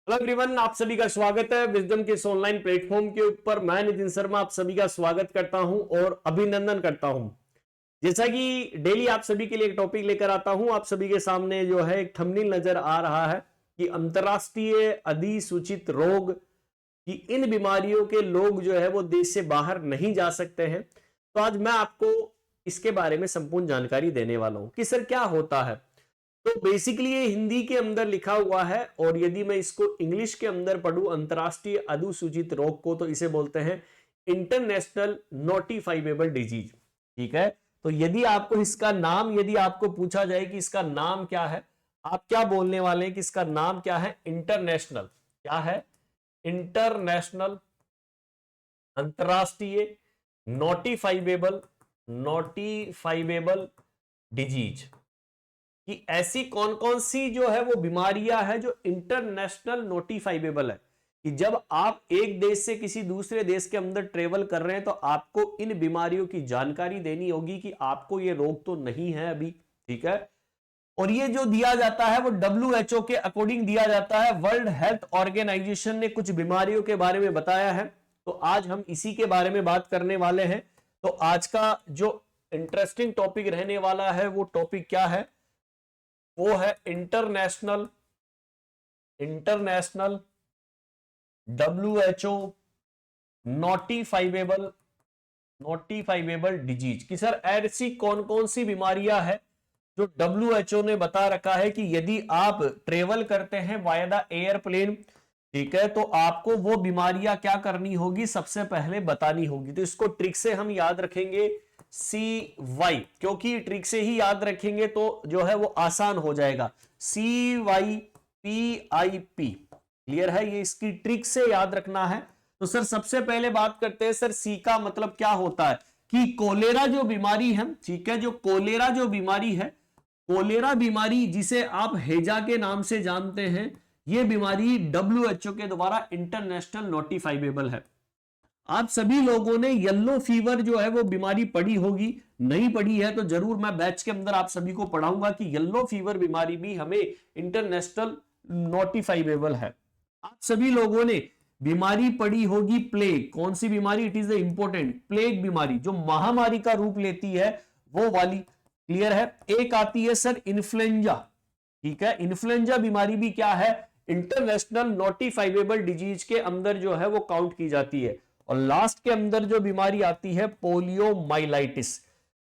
Hello everyone, आप सभी का स्वागत है विजडम के इस ऑनलाइन प्लेटफॉर्म के ऊपर। मैं नितिन शर्मा आप सभी का स्वागत करता हूं और अभिनंदन करता हूं। जैसा कि डेली आप सभी के लिए एक टॉपिक लेकर आता हूं, आप सभी के सामने जो है एक थंबनेल नजर आ रहा है कि अंतरराष्ट्रीय अधिसूचित रोग कि इन बीमारियों के लोग जो है वो देश से बाहर नहीं जा सकते हैं। तो आज मैं आपको इसके बारे में संपूर्ण जानकारी देने वाला हूं कि सर क्या होता है। तो बेसिकली ये हिंदी के अंदर लिखा हुआ है और यदि मैं इसको इंग्लिश के अंदर पढ़ूं अंतरराष्ट्रीय अधिसूचित रोग को, तो इसे बोलते हैं इंटरनेशनल नोटिफाइबेबल डिजीज। ठीक है, तो यदि आपको इसका नाम, यदि आपको पूछा जाए कि इसका नाम क्या है, आप क्या बोलने वाले हैं कि इसका नाम क्या है? इंटरनेशनल। क्या है? इंटरनेशनल, अंतरराष्ट्रीय, नोटिफाइबेबल, नोटिफाइबेबल डिजीज कि ऐसी कौन कौन सी जो है वो बीमारियां है जो इंटरनेशनल नोटिफाइबेबल है, कि जब आप एक देश से किसी दूसरे देश के अंदर ट्रेवल कर रहे हैं तो आपको इन बीमारियों की जानकारी देनी होगी कि आपको ये रोग तो नहीं है अभी। ठीक है, और ये जो दिया जाता है वो WHO के अकॉर्डिंग दिया जाता है। वर्ल्ड हेल्थ ऑर्गेनाइजेशन ने कुछ बीमारियों के बारे में बताया है, तो आज हम इसी के बारे में बात करने वाले हैं। तो आज का जो इंटरेस्टिंग टॉपिक रहने वाला है वो टॉपिक क्या है? वो है इंटरनेशनल WHO नोटिफाइबेबल डिजीज कि सर ऐसी कौन कौन सी बीमारियां हैं जो WHO ने बता रखा है कि यदि आप ट्रेवल करते हैं वाया द एयरप्लेन, ठीक है, तो आपको वो बीमारियां क्या करनी होगी, सबसे पहले बतानी होगी। तो इसको ट्रिक से हम याद रखेंगे CY, क्योंकि ट्रिक से ही याद रखेंगे तो जो है वो आसान हो जाएगा। CYPIP क्लियर है, ये इसकी ट्रिक से याद रखना है। तो सर सबसे पहले बात करते हैं, सर सी का मतलब क्या होता है कि कोलेरा जो बीमारी है, ठीक है, जो कोलेरा जो बीमारी है, कोलेरा बीमारी जिसे आप हैजा के नाम से जानते हैं, यह बीमारी WHO के द्वारा इंटरनेशनल नोटिफाइबेबल है। आप सभी लोगों ने येलो फीवर जो है वो बीमारी पढ़ी होगी, नहीं पढ़ी है तो जरूर मैं बैच के अंदर आप सभी को पढ़ाऊंगा कि येलो फीवर बीमारी भी हमें इंटरनेशनल नोटिफाइबेबल है। आप सभी लोगों ने बीमारी पढ़ी होगी प्लेग। कौन सी बीमारी? It is the important plague बीमारी, जो महामारी का रूप लेती है वो वाली। क्लियर है। एक आती है सर इन्फ्लुएंजा। ठीक है, इन्फ्लुएंजा बीमारी भी क्या है? इंटरनेशनल नोटिफाइबेबल डिजीज के अंदर जो है वो काउंट की जाती है। और लास्ट के अंदर जो बीमारी आती है पोलियोमाइलाइटिस।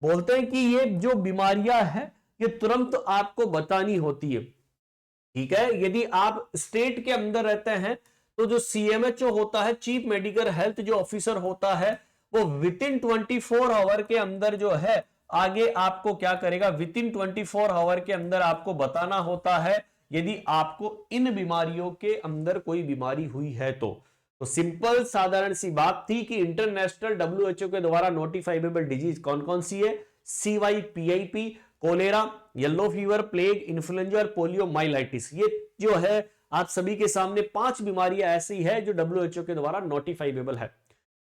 बोलते हैं कि ये जो बीमारियां हैं ये तुरंत आपको बतानी होती है। ठीक है, यदि आप स्टेट के अंदर रहते हैं तो जो CMHO होता है, चीफ मेडिकल हेल्थ जो ऑफिसर होता है, वो विद इन 24 आवर के अंदर जो है आगे आपको क्या करेगा, विद इन 24 आवर के अंदर आपको बताना होता है यदि आपको इन बीमारियों के अंदर कोई बीमारी हुई है तो सिंपल साधारण सी बात थी कि इंटरनेशनल WHO के द्वारा नोटिफाइबेबल डिजीज कौन कौन सी है? CYPIP, cholera, yellow fever, plague, influenza और पोलियोमाइलाइटिस। ये जो है आप सभी के सामने 5 बीमारियां ऐसी है जो WHO के द्वारा नोटिफाइबेबल है।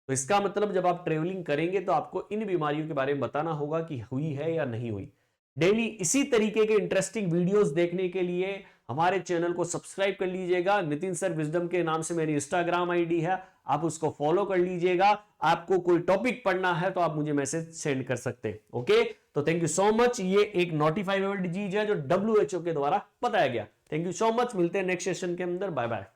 तो इसका मतलब जब आप ट्रेवलिंग करेंगे तो आपको इन बीमारियों के बारे में बताना होगा कि हुई है या नहीं हुई। डेली इसी तरीके के इंटरेस्टिंग वीडियोस देखने के लिए हमारे चैनल को सब्सक्राइब कर लीजिएगा। नितिन सर विजडम के नाम से मेरी इंस्टाग्राम आईडी है, आप उसको फॉलो कर लीजिएगा। आपको कोई टॉपिक पढ़ना है तो आप मुझे मैसेज सेंड कर सकते हैं। ओके, तो थैंक यू सो मच। ये एक नोटिफाइबेबल डिजीज है जो WHO के द्वारा बताया गया। थैंक यू सो मच, मिलते हैं नेक्स्ट सेशन के अंदर। Bye bye.